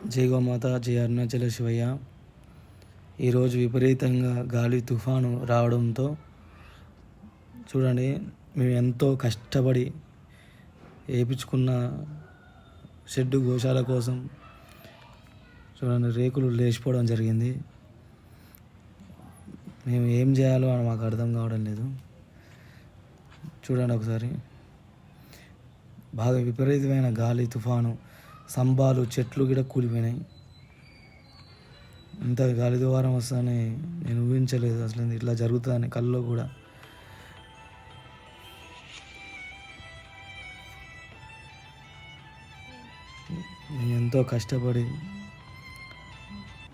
జై గోమాత, జై అరుణాచల శివయ్య. ఈరోజు విపరీతంగా గాలి తుఫాను రావడంతో చూడండి, మేము ఎంతో కష్టపడి వేయించుకున్న షెడ్డు గోశాల కోసం చూడండి రేకులు లేచిపోవడం జరిగింది. మేము ఏం చేయాలో అని మాకు అర్థం కావడం లేదు. చూడండి ఒకసారి, బాగా విపరీతమైన గాలి తుఫాను, స్తంభాలు చెట్లు కూడా కూలిపోయినాయి. ఇంత గాలి దువారం వస్తుందని నేను ఊహించలేదు అసలు, ఇట్లా జరుగుతుందని కల్లో కూడా. నేను ఎంతో కష్టపడి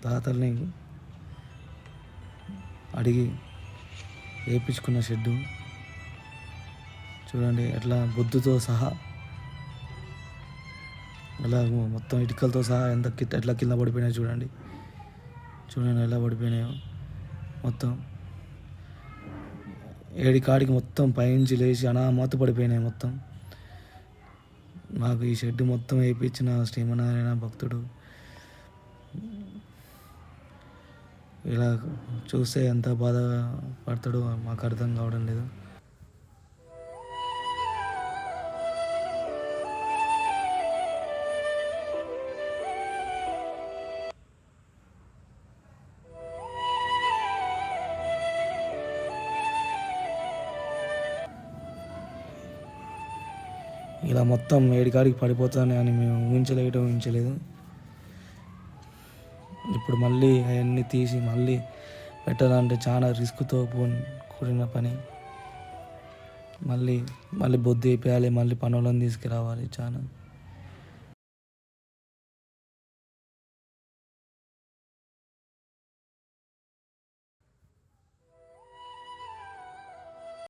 తాతల్ని అడిగి వేయించుకున్న షెడ్డు చూడండి ఎట్లా బొద్దుతో సహా, అలా మొత్తం ఇటుకలతో సహా ఎట్లా కింద పడిపోయినాయి చూడండి. ఎలా పడిపోయినాయో మొత్తం ఏడి కాడికి మొత్తం పైనుంచి లేచి అనామత పడిపోయినాయి మొత్తం. నాకు ఈ షెడ్ మొత్తం వేయించిన శ్రీమనారాయణ భక్తుడు ఇలా చూస్తే ఎంత బాధ పడతాడో మాకు అర్థం కావడం లేదు. ఇలా మొత్తం ఏడికాడికి పడిపోతాను అని మేము ఊహించలేదు. ఇప్పుడు మళ్ళీ అవన్నీ తీసి మళ్ళీ పెట్టాలంటే చాలా రిస్క్తో కూడిన పని. మళ్ళీ బొద్దు వేయాలి, మళ్ళీ పనులను తీసుకురావాలి చాలా.